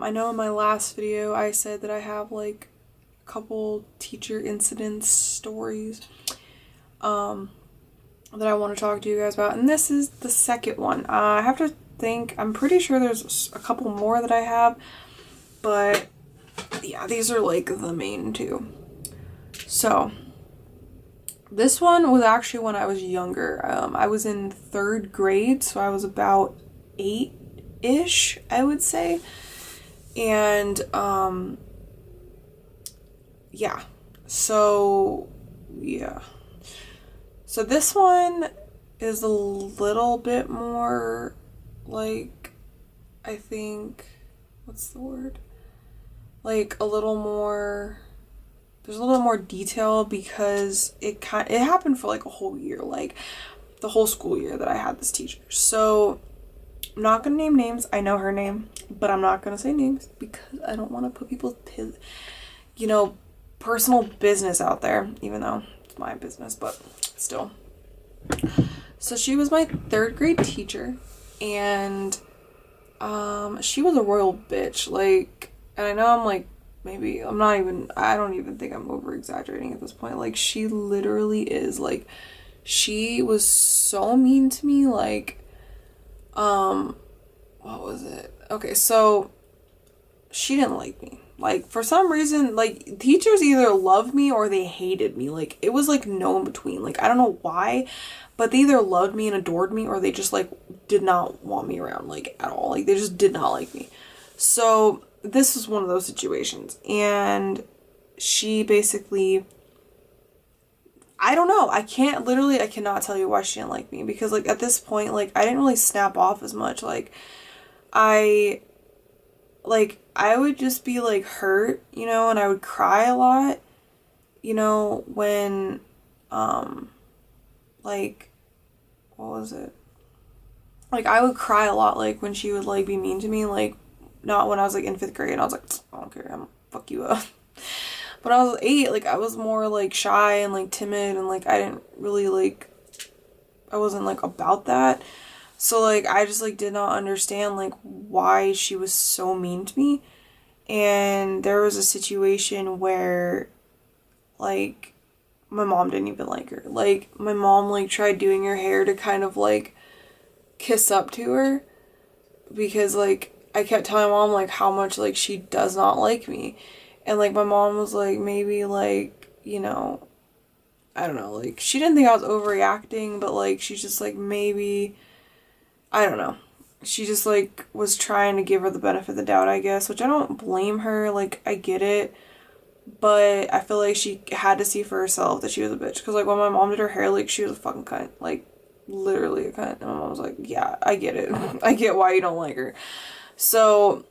I know in my last video I said that I have like a couple teacher incidents stories that I want to talk to you guys about, and this is the second one. I have to think, I'm pretty sure there's a couple more that I have, but yeah, these are like the main two. So this one was actually when I was younger. I was in 3rd grade, so I was about 8-ish, I would say. And yeah. So this one is a little bit more like, I think, what's the word? Like a little more, there's a little more detail because it happened for like a whole year, like the whole school year that I had this teacher. So I'm not gonna name names. I know her name, but I'm not gonna say names because I don't want to put people's, personal business out there, even though it's my business, but still. So she was my 3rd grade teacher, and she was a royal bitch. Like, and I know I'm like, I don't even think I'm over exaggerating at this point. Like, she literally is, like, she was so mean to me. Like, what was it? Okay, so she didn't like me. Like, for some reason, like, teachers either loved me or they hated me. Like, it was like no in between. Like, I don't know why, but they either loved me and adored me, or they just like did not want me around, like, at all. Like, they just did not like me. So this was one of those situations, and she basically, I don't know, I cannot tell you why she didn't like me, because like at this point, like, I didn't really snap off as much. Like, I would just be like hurt, and I would cry a lot, when like, what was it? Like, I would cry a lot, like, when she would like be mean to me. Like, not when I was like in 5th grade and I was like, I don't care, I'm fuck you up. But I was 8, like, I was more like shy and like timid, and like I didn't really like, I wasn't like about that. So like I just like did not understand like why she was so mean to me. And there was a situation where like my mom didn't even like her. Like, my mom like tried doing her hair to kind of like kiss up to her, because like I kept telling mom like how much like she does not like me. And like my mom was like, maybe like, I don't know, like she didn't think I was overreacting, but like she's just like, maybe, I don't know. She just like was trying to give her the benefit of the doubt, I guess, which I don't blame her. Like, I get it, but I feel like she had to see for herself that she was a bitch. Because like when my mom did her hair, like, she was a fucking cunt, like literally a cunt. And my mom was like, yeah, I get it. I get why you don't like her. So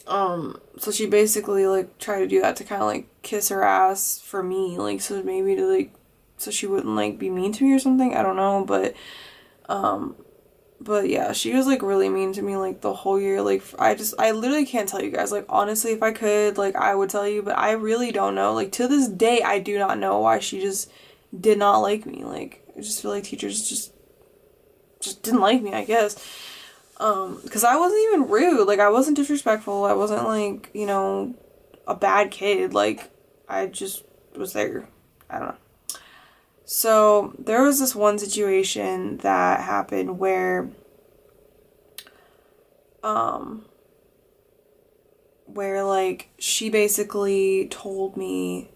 so she basically like tried to do that to kind of like kiss her ass for me, like, so maybe to like, so she wouldn't like be mean to me or something. I don't know, but yeah, she was like really mean to me like the whole year. Like, I literally can't tell you guys. Like, honestly, if I could, like, I would tell you, but I really don't know. Like, to this day, I do not know why she just did not like me. Like, I just feel like teachers just didn't like me, I guess. Because I wasn't even rude. Like, I wasn't disrespectful. I wasn't like, a bad kid. Like, I just was there. I don't know. So there was this one situation that happened where like she basically told me,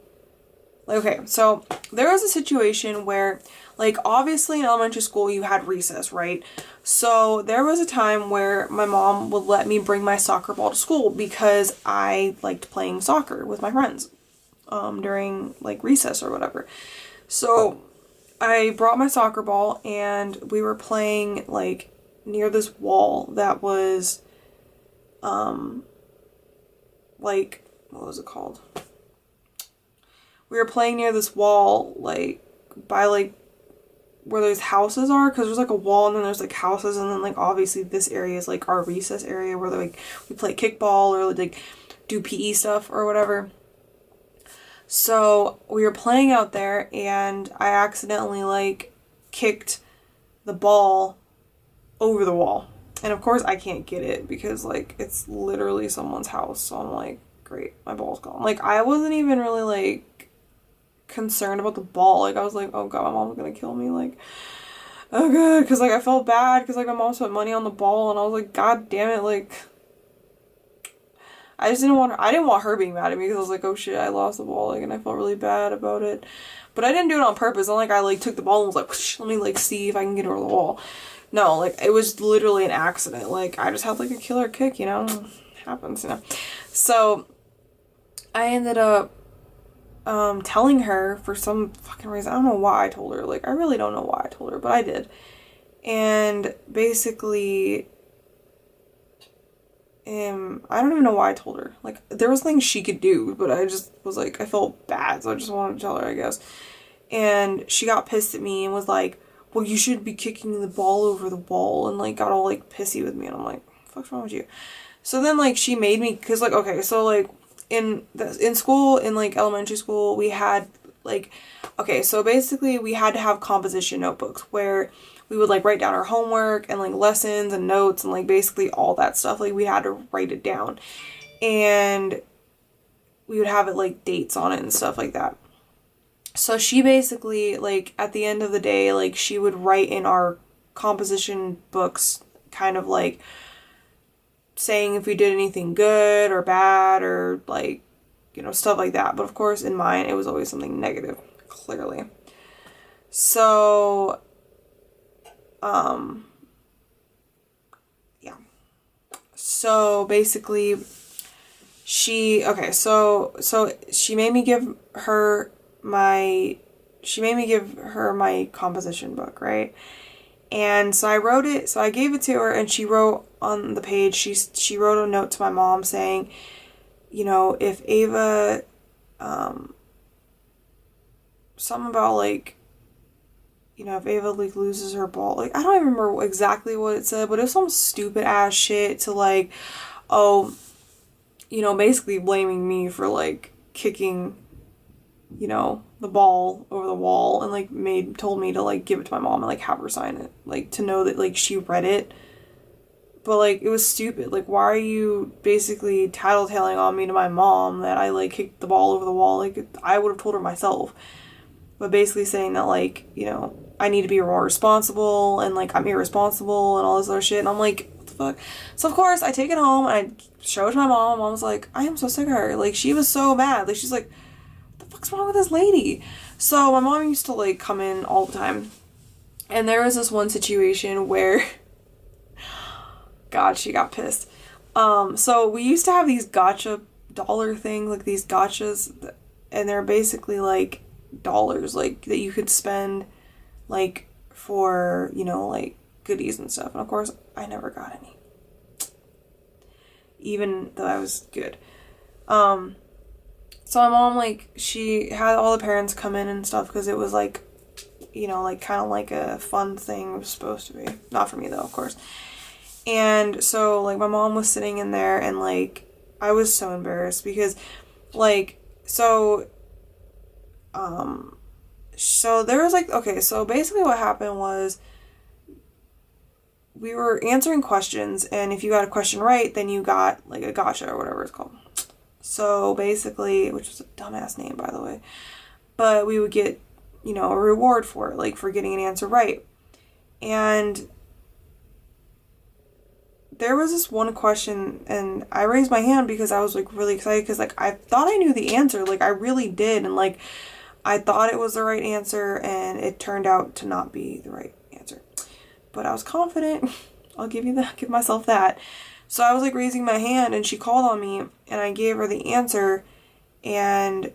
like, okay, so there was a situation where, like, obviously in elementary school you had recess, right? So there was a time where my mom would let me bring my soccer ball to school because I liked playing soccer with my friends during like recess or whatever. So I brought my soccer ball and we were playing like near this wall that was like, what was it called? We were playing near this wall, like by like where those houses are, because there's like a wall and then there's like houses, and then like obviously this area is like our recess area where like we play kickball or like do PE stuff or whatever. So we were playing out there and I accidentally like kicked the ball over the wall. And of course I can't get it because like it's literally someone's house. So I'm like, great, my ball's gone. Like I wasn't even really like concerned about the ball. Like I was like, oh god, my mom's gonna kill me. Like, oh god, because like I felt bad because like my mom spent money on the ball, and I was like, god damn it, like I just didn't want her, I didn't want her being mad at me because I was like, oh shit, I lost the ball, like, and I felt really bad about it. But I didn't do it on purpose. Not like I like took the ball and was like, whoosh, let me like see if I can get over the wall. No, like it was literally an accident. Like I just had like a killer kick, you know? It happens, you know. So I ended up telling her for some fucking reason. I don't know why I told her. Like I really don't know why I told her, but I did. And basically I don't even know why I told her. Like, there was things she could do, but I just was like, I felt bad, so I just wanted to tell her, I guess. And she got pissed at me and was like, well, you should be kicking the ball over the wall, and like got all like pissy with me, and I'm like, fuck's wrong with you? So then like she made me, cause like, okay, so like in school, in like elementary school, we had like, okay, so basically we had to have composition notebooks where we would like write down our homework and like lessons and notes and like basically all that stuff. Like we had to write it down, and we would have it like dates on it and stuff like that. So she basically like at the end of the day, like she would write in our composition books kind of like saying if we did anything good or bad or like, you know, stuff like that. But of course in mine it was always something negative, clearly. So yeah. So basically she made me give her my composition book, right? And so I wrote it, so I gave it to her, and she wrote on the page, she wrote a note to my mom saying, you know, if Ava, something about like, you know, if Ava like loses her ball, like I don't even remember exactly what it said, but it was some stupid ass shit to like, oh, you know, basically blaming me for like kicking, you know, the ball over the wall, and like told me to like give it to my mom and like have her sign it, like to know that like she read it. But like it was stupid. Like why are you basically tattletaling on me to my mom that I like kicked the ball over the wall? Like I would have told her myself. But basically saying that like, you know, I need to be more responsible and like I'm irresponsible and all this other shit. And I'm like, what the fuck? So of course I take it home and I show it to my mom. Mom was like, I am so sick of her. Like she was so mad. Like she's like, what the fuck's wrong with this lady? So my mom used to like come in all the time. And there was this one situation where God, she got pissed. So we used to have these gotcha dollar things, like these gotchas, and they're basically like dollars like that you could spend like for, you know, like goodies and stuff. And of course I never got any, even though I was good. So my mom, like, she had all the parents come in and stuff because it was like, you know, like kind of like a fun thing it was supposed to be. Not for me though, of course. And so like my mom was sitting in there, and like I was so embarrassed because like so there was like, okay, so basically what happened was we were answering questions, and if you got a question right, then you got like a gotcha or whatever it's called. So basically, which was a dumbass name by the way, but we would get, you know, a reward for it, like for getting an answer right. And there was this one question, and I raised my hand because I was like really excited because like I thought I knew the answer, like I really did, and like I thought it was the right answer, and it turned out to not be the right answer. But I was confident. I'll give myself that. So I was like raising my hand, and she called on me, and I gave her the answer, and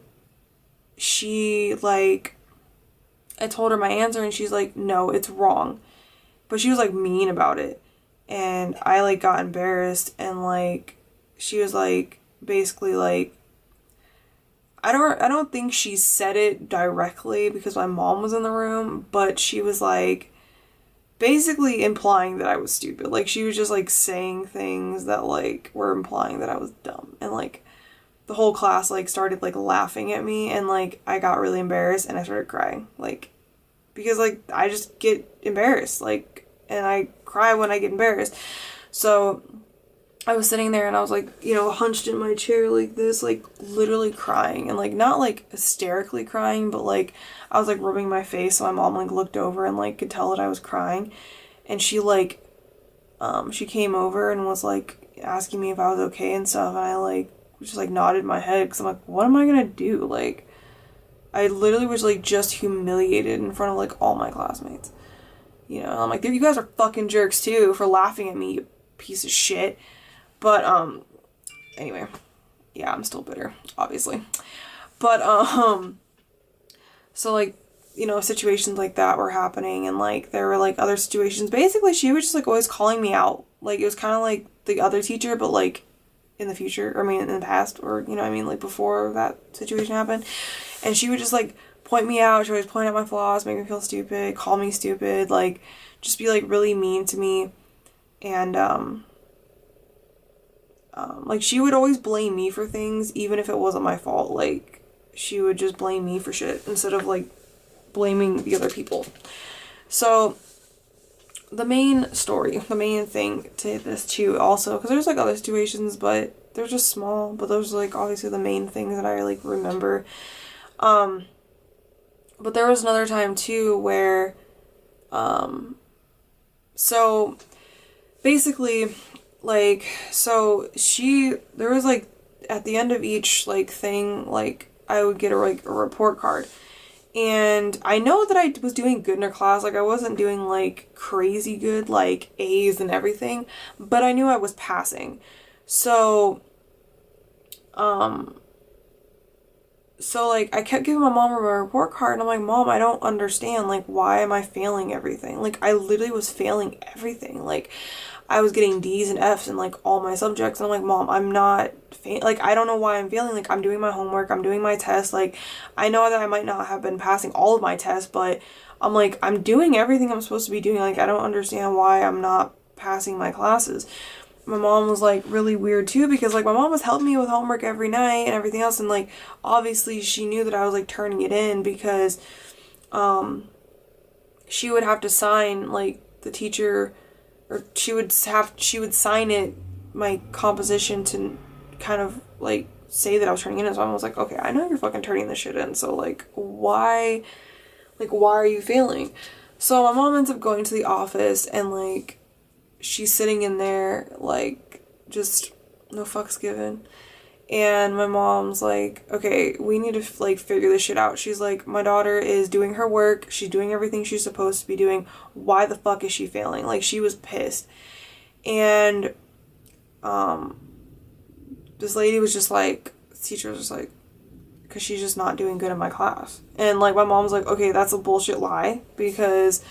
she like, I told her my answer, and she's like, no, it's wrong. But she was like mean about it. And I like got embarrassed, and like she was like basically like, I don't think she said it directly because my mom was in the room, but she was like basically implying that I was stupid. Like she was just like saying things that like were implying that I was dumb, and like the whole class like started like laughing at me, and like I got really embarrassed and I started crying, like because like I just get embarrassed, like, and I cry when I get embarrassed. So I was sitting there and I was like, you know, hunched in my chair like this, like literally crying, and like not like hysterically crying, but like I was like rubbing my face, so my mom like looked over and like could tell that I was crying, and she like she came over and was like asking me if I was okay and stuff, and I like just like nodded my head because I'm like, what am I gonna do? Like, I literally was like just humiliated in front of like all my classmates, you know. And I'm like, you guys are fucking jerks too for laughing at me, you piece of shit. But anyway, yeah, I'm still bitter, obviously. But so like, you know, situations like that were happening, and like there were like other situations. Basically, she was just like always calling me out. Like it was kind of like the other teacher, but like in the future, or I mean in the past, or you know what I mean, like before that situation happened. And she would just like point me out. She would always point out my flaws, make me feel stupid, call me stupid, like just be like really mean to me. And like she would always blame me for things even if it wasn't my fault. Like she would just blame me for shit instead of like blaming the other people. So the main thing to this too also, because there's like other situations, but they're just small, but those are like obviously the main things that I like remember. But there was another time too where so basically like, so there was like at the end of each like thing, like I would get a report card. And I know that I was doing good in her class. Like I wasn't doing like crazy good, like A's and everything, but I knew I was passing. So like I kept giving my mom a report card, and I'm like, Mom, I don't understand. Like, why am I failing everything? Like I literally was failing everything. Like I was getting D's and F's in like all my subjects, and I'm like, Mom, I'm not like, I don't know why I'm failing. Like I'm doing my homework, I'm doing my tests. Like I know that I might not have been passing all of my tests, but I'm like, I'm doing everything I'm supposed to be doing. Like I don't understand why I'm not passing my classes. My mom was like really weird too, because like my mom was helping me with homework every night and everything else, and like obviously she knew that I was like turning it in, because she would have to sign, like the teacher, or she would sign it, my composition, to kind of like say that I was turning it in. So I was like, okay, I know you're fucking turning this shit in, so like why are you failing? So my mom ends up going to the office, and like she's sitting in there like just no fucks given. And my mom's like, okay, we need to like figure this shit out. She's like, my daughter is doing her work, she's doing everything she's supposed to be doing, why the fuck is she failing? Like she was pissed. And this lady was just like, the teacher was just like, because she's just not doing good in my class. And like my mom's like, okay, that's a bullshit lie, because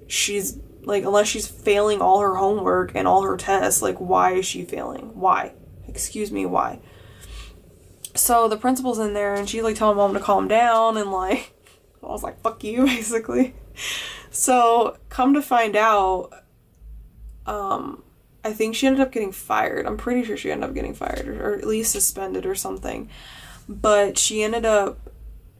she's like, unless she's failing all her homework and all her tests, like why is she failing? Why? Excuse me, why? So the principal's in there, and she's like telling mom to calm down, and like I was like, fuck you, basically. So come to find out, I think she ended up getting fired. I'm pretty sure she ended up getting fired, or at least suspended or something. But she ended up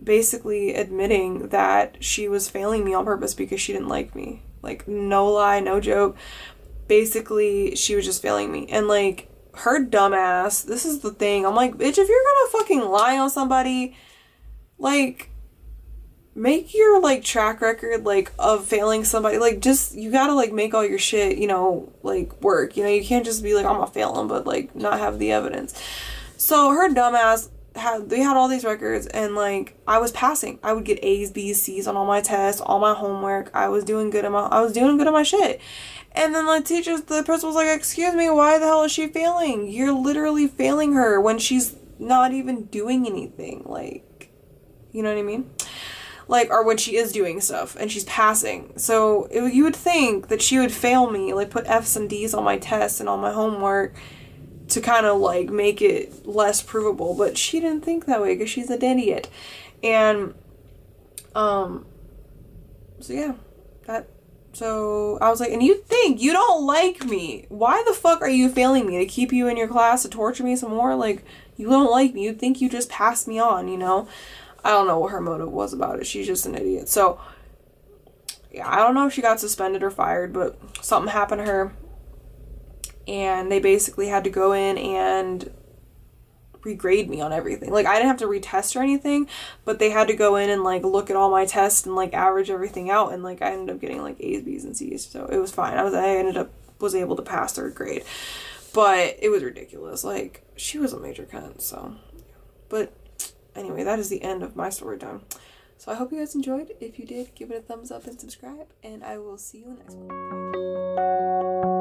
basically admitting that she was failing me on purpose because she didn't like me. Like, no lie, no joke. Basically, she was just failing me. And like, her dumbass, this is the thing, I'm like, bitch, if you're gonna fucking lie on somebody, like, make your like track record like of failing somebody, like just, you gotta like make all your shit, you know, like work, you know, you can't just be like, I'm gonna fail them, but like not have the evidence. So her dumbass they had all these records, and like I was passing. I would get A's, B's, C's on all my tests, all my homework. I was doing good at my shit. And then the principal was like, excuse me, why the hell is she failing? You're literally failing her when she's not even doing anything. Like, you know what I mean? Like, or when she is doing stuff and she's passing. So you would think that she would fail me, like put F's and D's on my tests and on my homework to kind of like make it less provable. But she didn't think that way because she's an idiot. And, so yeah, so I was like, and you think you don't like me. Why the fuck are you failing me? To keep you in your class, to torture me some more? Like, you don't like me. You think you just passed me on, you know? I don't know what her motive was about it. She's just an idiot. So, yeah, I don't know if she got suspended or fired, but something happened to her. and they basically had to go in and regrade me on everything. Like, I didn't have to retest or anything, but they had to go in and like look at all my tests and like average everything out, and like I ended up getting like A's, B's, and C's, so it was fine. Was able to pass third grade, but it was ridiculous. Like, she was a major cunt. So, but anyway, that is the end of my story time. So I hope you guys enjoyed. If you did, give it a thumbs up and subscribe, and I will see you next one.